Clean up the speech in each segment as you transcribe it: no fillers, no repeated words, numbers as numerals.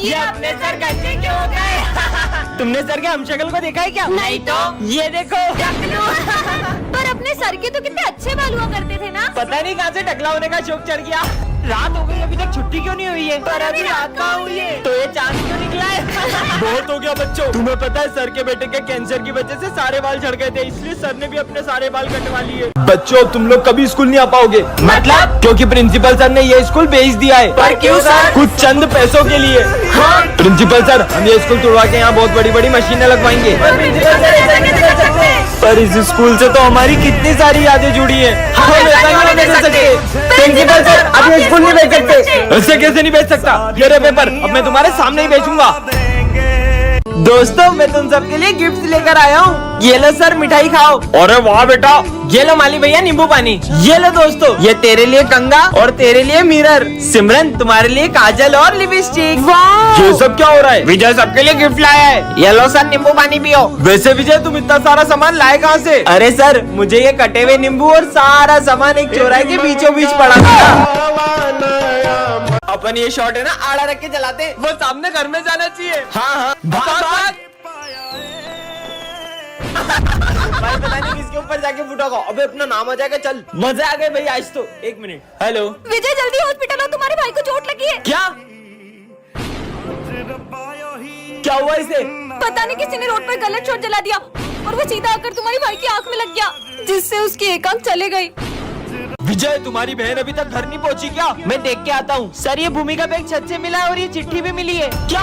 ये अपने सर गंजे क्यों हो गए? तुमने सर के हम शक्ल को देखा है क्या? नहीं तो। ये देखो। पर अपने सर के तो कितने अच्छे बाल हुआ करते थे ना। पता नहीं कहाँ से टकला होने का शौक चढ़ गया। रात हो गई अभी तक छुट्टी क्यों नहीं हुई है? पर अभी रात कहाँ हुई है? तो ये चांद क्यों निकला है? बहुत हो गया बच्चों। तुम्हें पता है सर के बेटे के कैंसर की वजह से सारे बाल झड़ गए थे, इसलिए सर ने भी अपने सारे बाल कटवा लिए। बच्चों तुम लोग कभी स्कूल नहीं आ पाओगे। मतलब? क्योंकि प्रिंसिपल सर ने ये स्कूल बेच दिया है। पर क्यों सर? कुछ चंद पैसों के लिए। हाँ? प्रिंसिपल सर हम ये स्कूल तोड़वा के यहाँ बहुत बड़ी बड़ी मशीनें लगवाएंगे। पर इस स्कूल से तो हमारी कितनी सारी यादें जुड़ी हैं। हम ऐसा नहीं होने दे सकते। प्रिंसिपल सर अब ये स्कूल नहीं बेच सकते। ऐसे कैसे नहीं बेच सकता? ये रहे पेपर, अब मैं तुम्हारे सामने ही बेचूंगा। दोस्तों मैं तुम सबके लिए गिफ्ट लेकर आया हूँ। ये लो सर मिठाई खाओ। अरे वाह बेटा। ये लो माली भैया नींबू पानी। ये लो दोस्तों ये तेरे लिए कंगा और तेरे लिए मिरर। सिमरन तुम्हारे लिए काजल और लिपस्टिक। ये सब क्या हो रहा है? विजय सबके लिए गिफ्ट लाया है। ये लो सर नींबू पानी पियो। वैसे विजय तुम इतना सारा सामान लाए कहाँ से? अरे सर मुझे ये कटे हुए नींबू और सारा सामान एक चौराहे के बीचों बीच पड़ा था। अपन ये शॉट है ना आड़ा रख के चलाते, वो सामने घर में जाना चाहिए। हाँ हाँ भाग भाग। भाई पता नहीं किसके ऊपर जाके फुटागा। अबे अपना नाम आ जाएगा। चल मजा आ गए भाई आज तो। एक मिनट। हेलो विजय जल्दी हॉस्पिटल आओ, तुम्हारे भाई को चोट लगी है। क्या क्या हुआ इसे? पता नहीं किसी ने रोड पर गलत शॉट जला दिया और वो सीधा आकर तुम्हारे भाई की आंख में लग गया, जिससे उसकी एक आंख चले गई। विजय तुम्हारी बहन अभी तक घर नहीं पहुंची क्या? मैं देख के आता हूँ। सर ये भूमि का बैग छत से मिला है और ये चिट्ठी भी मिली है। क्या?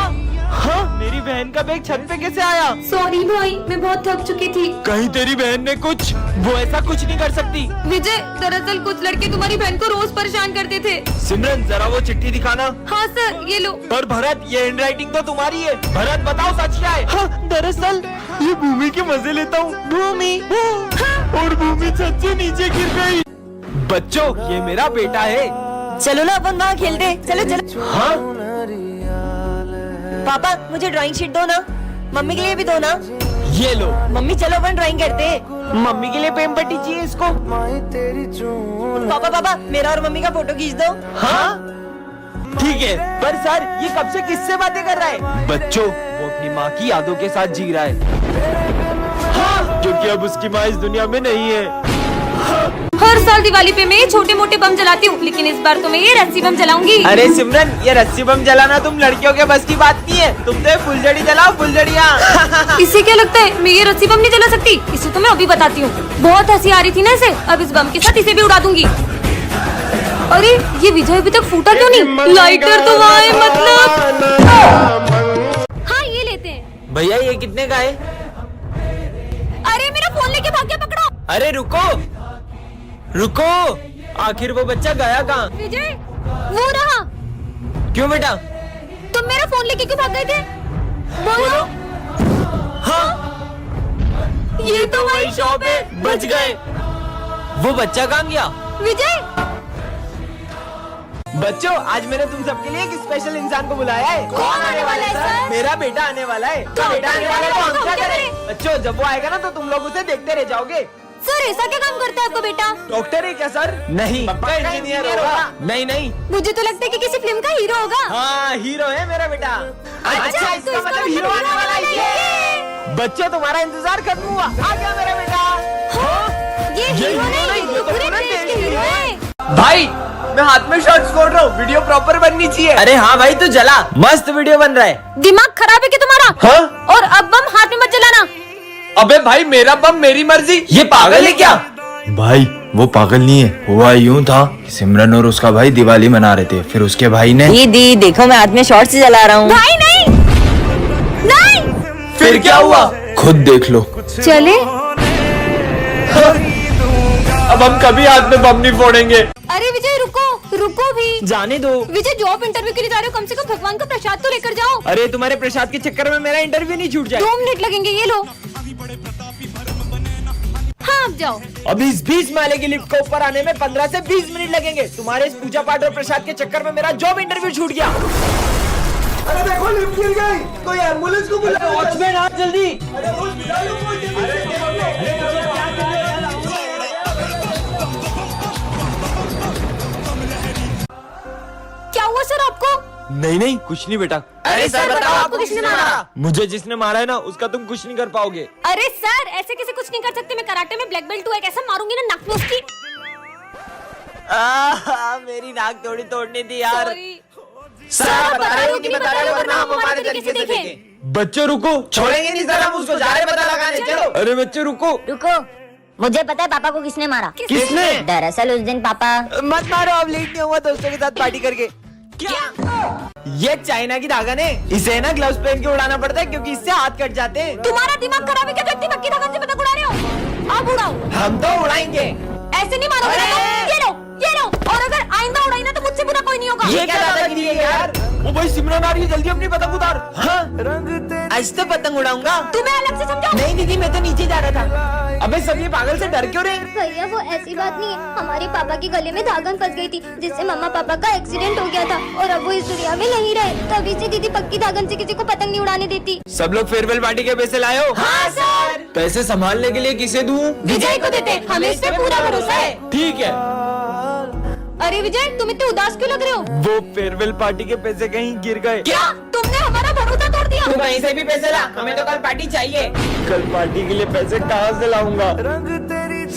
हाँ मेरी बहन का बैग छत पे कैसे आया? सॉरी भाई मैं बहुत थक चुकी थी। कहीं तेरी बहन ने कुछ? वो ऐसा कुछ नहीं कर सकती। विजय दरअसल कुछ लड़के तुम्हारी बहन को रोज परेशान करते थे। सिमरन जरा वो चिट्ठी दिखाना। हाँ सर ये लो। पर भरत ये हैंडराइटिंग तो तुम्हारी है। भरत बताओ सच क्या है? हाँ, दरअसल ये भूमि के मजे लेता हूँ। भूमि और भूमि छत से नीचे गिर गई। बच्चों ये मेरा बेटा है। चलो ना अपन वहाँ खेलते। चलो चलो। हाँ पापा मुझे ड्राइंग शीट दो ना, मम्मी के लिए भी दो ना। ये लो। मम्मी चलो अपन ड्राइंग करते। मम्मी के लिए पेन पट्टी चाहिए इसको। पापा पापा मेरा और मम्मी का फोटो खींच दो। हाँ ठीक है। पर सर ये कब से किससे बातें कर रहा है? बच्चों वो अपनी माँ की यादों के साथ जी रहा है। हाँ क्योंकि अब उसकी माँ इस दुनिया में नहीं है। हर साल दिवाली पे मैं ये छोटे मोटे बम जलाती हूँ, लेकिन इस बार तो मैं ये रस्सी बम जलाऊंगी। अरे सिमरन ये रस्सी बम जलाना तुम लड़कियों के बस की बात नहीं है। तुम तो फुलझड़ी जलाओ फुलझड़ियाँ। इससे क्या लगता है मैं ये रस्सी बम नहीं जला सकती? इसे तो मैं अभी बताती हूँ। बहुत हंसी आ रही थी ना इसे, अब इस बम के साथ इसे भी उड़ा दूंगी। अरे ये विजय अभी तक फूटा क्यों नहीं? लाइटर तो वहाँ है मतलब। हाँ ये लेते हैं। भैया ये कितने का है? अरे मेरा फोन लेके भाग गया, पकड़ो। अरे रुको रुको, आखिर वो बच्चा गया कहाँ? विजय वो रहा। क्यों बेटा? तुम मेरा फोन लेके क्यों भाग गए थे? बोलो। हाँ ये तो वही शॉप है। बच गए। वो बच्चा कहाँ गया? विजय बच्चों आज मैंने तुम सबके लिए एक स्पेशल इंसान को बुलाया है। कौन आने वाला है सर? मेरा बेटा आने वाला है। तो बेटा आने वाला है तो हम क्या क्या करें? करें? बच्चों जब वो आएगा ना तो तुम लोग उसे देखते रह जाओगे। सर ऐसा क्या काम करता है आपका बेटा? डॉक्टर है क्या सर? नहीं पक्का इंजीनियर होगा। नहीं नहीं मुझे तो लगता है कि किसी फिल्म का हीरो होगा। हाँ हीरो है मेरा बेटा। अच्छा, तो इसका मतलब हीरो आने वाला है ये। बच्चों तुम्हारा इंतजार खत्म हुआ, आ गया मेरा बेटा। ये हीरो नहीं, ये तो पूरे देश के हीरो हैं। भाई मैं हाथ में शॉट्स छोड़ रहा हूँ, वीडियो प्रॉपर बननी चाहिए। अरे हाँ भाई तू जला, मस्त वीडियो बन रहा है। दिमाग खराब है क्या तुम्हारा? हाँ? और अब बम हाथ में मत जलाना। अबे भाई मेरा बम मेरी मर्जी। ये पागल है क्या? भाई वो पागल नहीं है, हुआ यूं था सिमरन और उसका भाई दिवाली मना रहे थे, फिर उसके भाई ने दीदी देखो मैं हाथ में शॉर्ट से जला रहा हूँ। भाई नहीं नहीं। फिर क्या हुआ? खुद देख लो। चले अब हम कभी हाथ में बम नहीं फोड़ेंगे। अरे विजय रुको रुको भी। जाने दो। विजय जॉब इंटरव्यू के लिए जा रहे हो, कम से कम भगवान का प्रसाद तो लेकर जाओ। अरे तुम्हारे प्रसाद के चक्कर में मेरा इंटरव्यू नहीं छूट जाए। 2 मिनट लगेंगे, ये लो। हाँ अब जाओ। अभी इस 20 माले की लिफ्ट को ऊपर आने में 15 से 20 मिनट लगेंगे। तुम्हारे इस पूजा पाठ और प्रसाद के चक्कर में मेरा जॉब इंटरव्यू छूट गया। अरे देखो लिफ्ट गिर गई, कोई एम्बुलेंस को बुलाओ। वॉचमैन आ जल्दी। क्या हुआ सर आपको? नहीं नहीं कुछ नहीं बेटा। अरे सर बताओ आपको किसने मारा? मुझे जिसने मारा है ना उसका तुम कुछ नहीं कर पाओगे। अरे सर ऐसे कैसे कुछ नहीं कर सकते, मैं कराटे में ब्लैक बेल्ट हूँ, एक ऐसा मारूंगी ना नाक में उसकी। मेरी नाक थोड़ी तोड़नी थी यार। सॉरी सर बता रहे हो कि बता रहे हो, वरना हम हमारे तरीके से देखें। बच्चों रुको, छोड़ेंगे नहीं सर, हम उसको जा रहे पता लगाने, चलो। अरे बच्चों रुको। रुको, मुझे पता है पापा को किसने मारा। किसने? दरअसल उस दिन पापा मत मारो, अब लेट नहीं हुआ दोस्तों के साथ पार्टी करके। क्या? ये चाइना की धागा ने, इसे ना ग्लव्स पहन के उड़ाना पड़ता है क्योंकि इससे हाथ कट जाते हैं। तुम्हारा दिमाग खराब है क्या? जो इतनी पक्की धागा से पतंग उड़ा रहे हो? आप उड़ाओ। हम तो उड़ाएंगे। ऐसे नहीं मारोगे ना? ये लो, और अगर आइंदा उड़ाई ना तो मुझसे बुरा कोई नहीं होगा। ये क्या दादागिरी है यार। ओ भाई सिमरन आ रही है, जल्दी अपनी पतंग उतार। हाँ, आज तो पतंग उड़ाऊंगा। तुम्हें अलग से समझाओ। नहीं दीदी, मैं तो नीचे जा रहा था। अबे सब ये पागल से डर क्यों रहे? भैया वो ऐसी बात नहीं है, हमारे पापा के गले में धागन फंस गई थी जिससे मम्मा पापा का एक्सीडेंट हो गया था और अब वो इस दुनिया में नहीं रहे, तभी से दीदी पक्की धागन से किसी को पतंग नहीं उड़ाने देती। सब लोग फेयरवेल पार्टी के पैसे लाए हो? हाँ सर। पैसे संभालने के लिए किसे दूं? विजय को देते, हमें इस पे पूरा भरोसा है। ठीक है। अरे विजय तुम इतने उदास क्यों लग रहे हो? वो फेयरवेल पार्टी के पैसे कहीं गिर गए। क्या तुमने हमारा भरोसा तोड़ दिया? तू वहीं से भी पैसे ला, हमें तो कल पार्टी चाहिए। कल पार्टी के लिए पैसे कहाँ से लाऊंगा?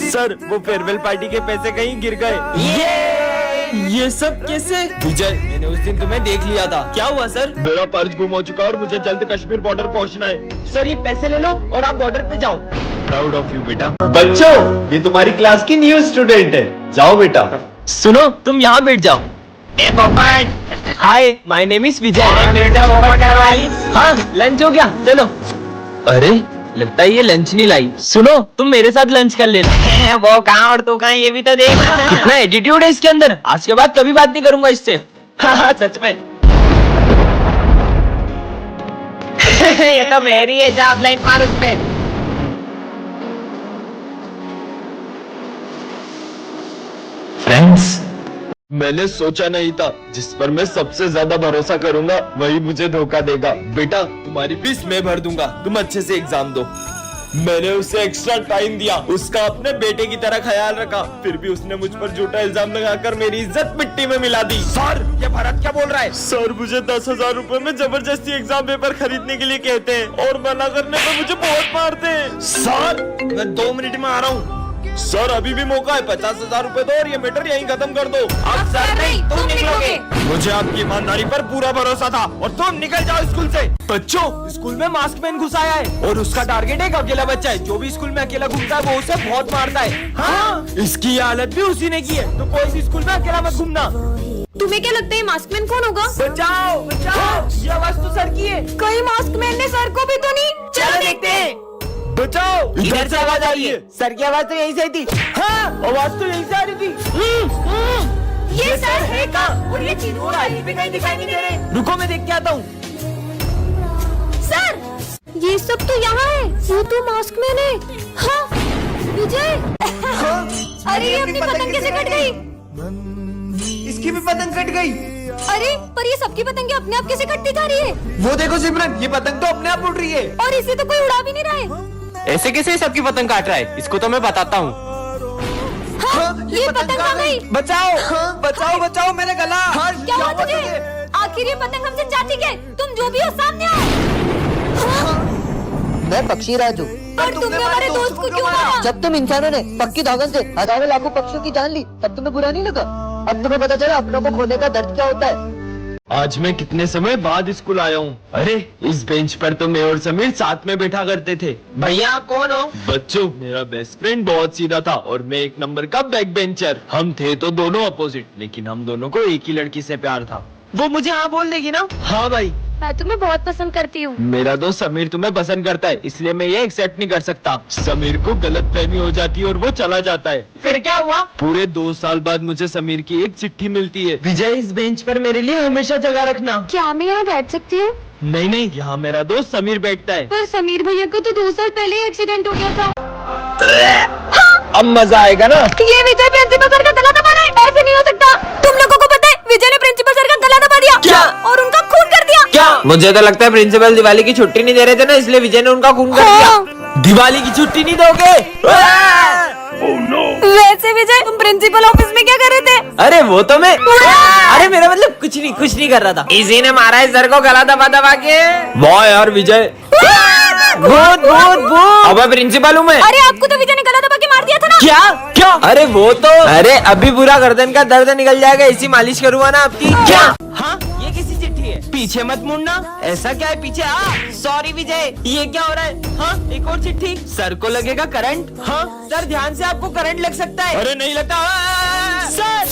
सर वो फेयरवेल पार्टी के पैसे कहीं गिर गए। ये सब कैसे? विजय मैंने उस दिन तुम्हें देख लिया था। क्या हुआ सर? मेरा पर्स गुम हो चुका और मुझे जल्द कश्मीर बॉर्डर पहुंचना है। सर ये पैसे ले लो और आप बॉर्डर पे जाओ। प्राउड ऑफ यू बेटा। बच्चों ये तुम्हारी क्लास की न्यू स्टूडेंट है, जाओ बेटा। सुनो तुम यहाँ बैठ जाओ। हाय माय नेम इज विजय। हाँ लंच हो गया, चलो। अरे लगता है ये लंच नहीं लाई। सुनो तुम मेरे साथ लंच कर लेना। वो कहाँ और तू कहाँ, ये भी तो देख। कितना एटीट्यूड है इसके अंदर, आज के बाद कभी बात नहीं करूंगा इससे। हाँ सच में। ये तो मेरी है, जा लाइन मार उस पे। फ्रेंड्स मैंने सोचा नहीं था जिस पर मैं सबसे ज्यादा भरोसा करूंगा वही मुझे धोखा देगा। बेटा तुम्हारी फीस मैं भर दूंगा, तुम अच्छे से एग्जाम दो। मैंने उसे एक्स्ट्रा टाइम दिया, उसका अपने बेटे की तरह ख्याल रखा, फिर भी उसने मुझ पर झूठा इल्जाम लगाकर मेरी इज्जत मिट्टी में मिला दी। सर ये भरत क्या बोल रहा है? सर मुझे 10,000 रुपए में जबरदस्ती एग्जाम पेपर खरीदने के लिए कहते हैं और मना करने पर मुझे बहुत मारते हैं। सर मैं 2 मिनट में आ रहा हूँ। सर अभी भी मौका है, 50,000 रुपए दो और ये मैटर यहीं खत्म कर दो। अब सर नहीं, तुम निकलोगे। मुझे आपकी ईमानदारी पर पूरा भरोसा था और तुम निकल जाओ स्कूल से। बच्चों स्कूल में मास्क मैन घुस आया है और उसका टारगेट एक अकेला बच्चा है। जो भी स्कूल में अकेला घूमता है वो उसे बहुत मारता है। हाँ इसकी हालत भी उसी ने की है, तो कोई भी स्कूल में अकेला मत घूमना। तुम्हें क्या लगता है मास्क मैन कौन होगा? बचाओ बचाओ, ये आवाज तो सर की है। कहीं मास्क मैन ने सर को भी तो नहीं? चलो देखते हैं। बचाओ, इधर से आवाज आ रही है। सर की आवाज तो यहीं से थी। हाँ आवाज तो यहीं से आ रही थी। ये सर है कहाँ? और ये चीनू और आईजी भी कहीं दिखाई नहीं दे रहे। रुको मैं देख के आता हूँ। सर ये सब तो यहाँ है, वो तो मास्क मैन है। हाँ विजय। अरे ये अपनी पतंग कैसे कट गई? इसकी भी पतंग कट गई। अरे पर ये सबकी पतंगें अपने आप कैसे कटती जा रही है? वो देखो सिमरन, ये पतंग तो अपने आप उड़ रही है। और इसे तो कोई उड़ा भी नहीं रहा है। ऐसे कैसे सबकी पतंग काट रहा है? इसको तो मैं बताता हूँ। हाँ, ये पतंग कहाँ गई? बचाओ बचाओ बचाओ मेरा गला। क्या हुआ तुझे? आखिर ये पतंग हमसे चाहती क्या है? तुम जो भी हो सामने आओ। मैं पक्षी राजू। पर तुमने हमारे दोस्त को क्यों मारा? जब तुम इंसानों ने पक्की धागन से हजारों लाखों पक्षियों की जान ली तब तुम्हें बुरा नहीं लगा? अब तुम्हें पता चला अपनों को खोने का दर्द क्या होता है। आज मैं कितने समय बाद स्कूल आया हूँ। अरे इस बेंच पर तो मैं और समीर साथ में बैठा करते थे। भैया आप कौन हो? बच्चों मेरा बेस्ट फ्रेंड बहुत सीधा था और मैं 1 नंबर का बैक बेंचर। हम थे तो दोनों अपोजिट, लेकिन हम दोनों को एक ही लड़की से प्यार था। वो मुझे हाँ बोल देगी ना? हाँ भाई। मैं तुम्हें बहुत पसंद करती हूँ। मेरा दोस्त समीर तुम्हें पसंद करता है, इसलिए मैं ये एक्सेप्ट नहीं कर सकता। समीर को गलतफहमी हो जाती है और वो चला जाता है। फिर क्या हुआ? पूरे 2 साल बाद मुझे समीर की एक चिट्ठी मिलती है। विजय इस बेंच पर मेरे लिए हमेशा जगह रखना। क्या मैं यहाँ बैठ सकती हूँ? नहीं नहीं, यहाँ मेरा दोस्त समीर बैठता है। पर समीर भैया को तो 2 साल पहले ही एक्सीडेंट हो गया था। अब मजा आएगा ना? ये विजय प्रिंसिपल सर का गला दबा रहा है, ऐसे नहीं हो सकता। तुम लोगों को पता है विजय ने प्रिंसिपल सर का गला दबा दिया। क्या? और उनका खून कर दिया। क्या? मुझे तो लगता है प्रिंसिपल दिवाली की छुट्टी नहीं दे रहे थे ना, इसलिए विजय ने उनका खून कर दिया। दिवाली की छुट्टी नहीं दोगे? वैसे विजय तुम प्रिंसिपल ऑफिस में क्या कर रहे थे? अरे वो तो मैं अरे मेरा मतलब कुछ नहीं कर रहा था। इसी ने मारा है सर को गला दबा दबा के। वाह यार विजय, भूत भूत भूत। अब प्रिंसिपल हूँ मैं। अरे आपको तो विजय ने गला दबा के मार दिया था ना। क्या क्या? अरे वो तो अरे अभी पूरा गर्दन का दर्द निकल जाएगा, इसी मालिश करूँगा ना आपकी। क्या? हाँ ये किसी चिट्ठी है, पीछे मत मुड़ना। ऐसा क्या है पीछे? सॉरी विजय, ये क्या हो रहा है? हाँ एक और चिट्ठी। सर को लगेगा करंट। हाँ सर ध्यान से, आपको करंट लग सकता है। अरे नहीं लगता सर।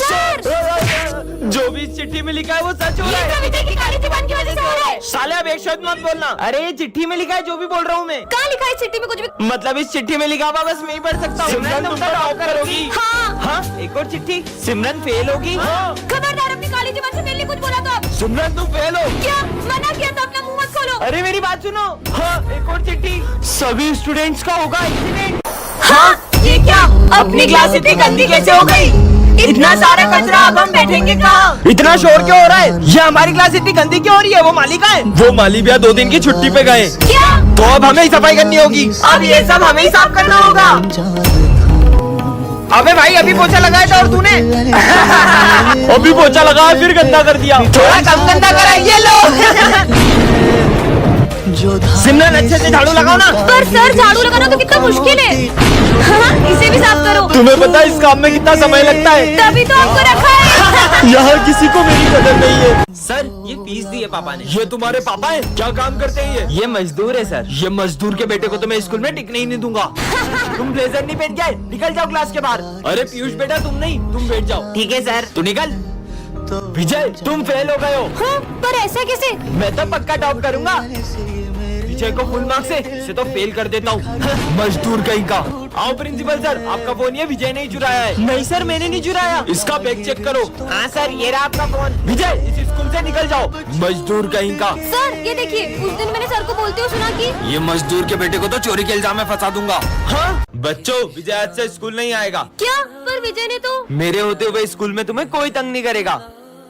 जो भी इस चिट्ठी में लिखा है वो सच हो रहा है। विजय की काली जुबान की वजह से हो रहा है। साले अब एक शब्द मत बोलना। अरे ये चिट्ठी में लिखा है जो भी बोल रहा हूँ मैं। कहाँ लिखा है चिट्ठी में कुछ भी? मतलब इस चिट्ठी में लिखा हुआ बस मैं ही पढ़ सकता हूँ। सिमरन तुम तो टॉप करोगी। हाँ हाँ एक और चिट्ठी, सिमरन फेल होगी। खबरदार अपनी काली जुबान से पहले कुछ बोला तो आप। सिमरन तुम फेल हो। क्या मना किया था? अपना मुंह मत खोलो। अरे मेरी बात सुनो। हाँ एक और चिट्ठी, सभी स्टूडेंट्स का होगा एक्सीडेंट। हाँ ये क्या? अपनी क्लास इतनी गंदी कैसे हो गई? इतना सारा कचरा, अब हम बैठेंगे कहाँ? इतना शोर क्यों हो रहा है? ये हमारी क्लास इतनी गंदी क्यों हो रही है? वो मालिका है, वो माली भैया 2 दिन की छुट्टी पे गए। क्या? तो अब हमें ही सफाई करनी होगी। अब ये सब हमें ही साफ करना होगा। अबे भाई अभी पोछा लगाया था और तूने अभी पोछा लगाया फिर गंदा कर दिया। थोड़ा कम गंदा करा। ये लो सिमरन अच्छे से झाड़ू लगाओ ना। पर सर झाड़ू लगाना तो कितना मुश्किल है। हाँ, इसे भी साफ करो। तुम्हें पता है इस काम में कितना समय लगता है? तभी तो आपको रखा है। यहाँ किसी को मेरी कदर नहीं है। सर ये फीस दी है पापा ने। ये तुम्हारे पापा है? क्या काम करते हैं ये मजदूर है सर। ये मजदूर के बेटे को तो मैं स्कूल में टिकने ही नहीं दूंगा। तुम ब्लेजर नहीं पहन के आए, निकल जाओ क्लास के बाहर। अरे पीयूष बेटा तुम नहीं, तुम बैठ जाओ। ठीक है सर। तू निकल। विजय तुम फेल हो गए हो। हाँ, पर ऐसा कैसे? मैं तो पक्का टॉप करूंगा। विजय को फुल मार्क्स से इसे तो फेल कर देता हूँ। मजदूर कहीं का। आओ प्रिंसिपल सर, आपका फोन ये विजय ने चुराया है। नहीं सर मैंने नहीं चुराया, इसका बैग चेक करो। हाँ सर ये रहा आपका फोन। विजय इस स्कूल से निकल जाओ, मजदूर कहीं का। सर ये देखिए, उस दिन मैंने सर को बोलते हुए सुना कि ये मजदूर के बेटे को तो चोरी के इल्जाम में फंसा दूंगा। हाँ बच्चों, विजय आज से स्कूल नहीं आएगा। क्या? पर विजय ने तो मेरे होते हुए स्कूल में तुम्हें कोई तंग नहीं करेगा।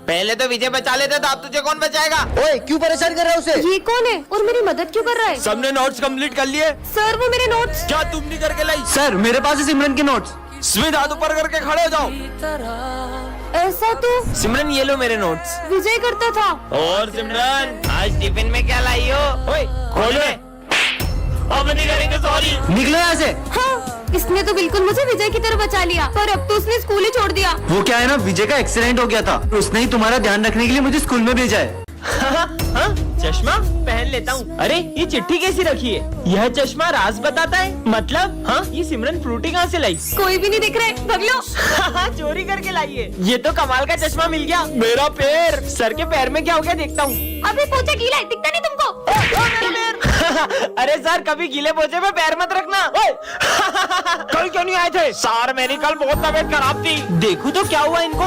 पहले तो विजय बचा लेते तो अब तुझे कौन बचाएगा? ओए क्यों परेशान कर रहा है उसे? ये कौन है और मेरी मदद क्यों कर रहा है? सबने नोट्स कंप्लीट कर लिए? सर वो मेरे नोट्स। क्या तुम नहीं करके लाई? सर मेरे पास है सिमरन के नोट्स। स्मित हाथ ऊपर करके खड़े हो जाओ। ऐसा तो सिमरन ये लो मेरे नोट्स। विजय करता था। और सिमरन आज टिफिन में क्या लाई हो? ओए खोलो। अब नहीं करेंगे सॉरी। निकलो यहाँ से। हाँ, इसने तो बिल्कुल मुझे विजय की तरफ बचा लिया, पर अब तो उसने स्कूल ही छोड़ दिया। वो क्या है ना, विजय का एक्सीडेंट हो गया था, उसने ही तुम्हारा ध्यान रखने के लिए मुझे स्कूल में भेजा है। चश्मा पहन लेता हूँ। अरे ये चिट्ठी कैसी रखी है? यह चश्मा राज बताता है। मतलब हाँ ये सिमरन फ्रूटी कहाँ से लाई? कोई भी नहीं दिख रहा है, भाग लो। चोरी करके लाई है। ये तो कमाल का चश्मा मिल गया। मेरा पैर, सर के पैर में क्या हो गया देखता हूँ। अभी पोछा गीला है, दिखता नहीं तुमको? अरे सर कभी गीले पोछे पे पैर मत रखना। कल क्यों नहीं आए थे? सर मेरी कल बहुत तबीयत खराब थी। देखो तो क्या हुआ इनको।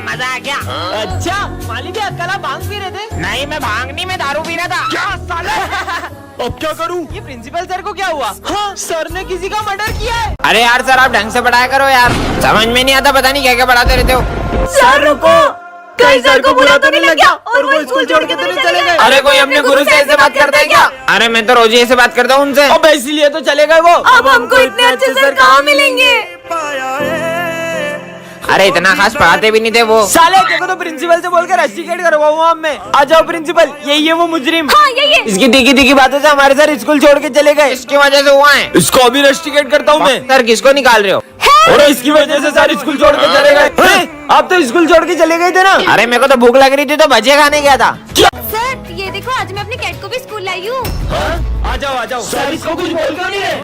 मजा आ गया। अच्छा माली भी अकेला भांग पी रहे थे? नहीं मैं भांग नहीं, मैं दारू पी रहा था। क्या साले? अब क्या करूं? ये प्रिंसिपल सर को क्या हुआ? हाँ सर ने किसी का मर्डर किया है। अरे यार सर आप ढंग से पढ़ाया करो यार, समझ में नहीं आता, पता नहीं क्या क्या पढ़ाते रहते हो। सर रुको, कहीं सर को बुरा तो नहीं लग गया और वो स्कूल छोड़ के तो नहीं चले गए? अरे कोई अपने गुरु से ऐसे बात करता है क्या? अरे मैं तो रोज ही ऐसे बात करता हूँ उनसे। अब इसीलिए तो चले गए वो। अब हमको इतने अच्छे सर कहाँ मिलेंगे? अरे इतना खास पढ़ाते भी नहीं थे वो। साले देखो तो प्रिंसिपल से बोलकर रस्टिकेट करवाऊँ अब मैं। आ जाओ प्रिंसिपल, यही है वो मुजरिम। हाँ यही है। इसकी तीखी तीखी बातों से हमारे सर स्कूल छोड़ के चले गए। इसकी वजह से हुआ है। इसको अभी रस्टिकेट करता हूँ मैं। सर किसको निकाल रहे हो? और इसकी वजह से सारे स्कूल छोड़ के चले गए। आप तो स्कूल छोड़ के चले गए थे ना? अरे मेरे को तो भूख लग रही थी तो भजिया खाने गया था। सर ये देखो, आज मैं अपने कैट को भी स्कूल लाई हूँ। आ जाओ आ जाओ। सर इसको कुछ बोल क्यों नहीं रहे?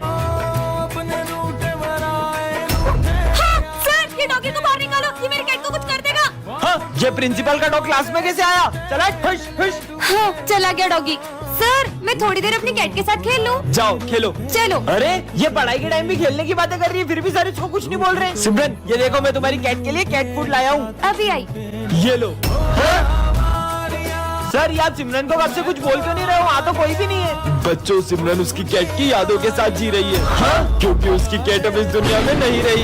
हाँ, सर ये डॉगी को बाहर निकालो, ये मेरे कैट को कुछ कर देगा। हाँ, ये प्रिंसिपल का डॉग क्लास में कैसे आया? चला खुश खुश। हाँ, चला गया डॉगी। सर मैं थोड़ी देर अपनी कैट के साथ खेल लूं? जाओ खेलो। चलो। अरे ये पढ़ाई के टाइम भी खेलने की बातें कर रही है, फिर भी सर इसको कुछ नहीं बोल रहे। सिमरन ये देखो मैं तुम्हारी कैट के लिए कैट फूड लाया हूँ। अभी आई। ये लो। सर ये आप सिमरन को कब से कुछ बोल क्यों नहीं रहे हो? वहाँ तो कोई भी नहीं है। बच्चों सिमरन उसकी कैट की यादों के साथ जी रही है। हाँ? क्योंकि उसकी कैट अब इस दुनिया में नहीं रही।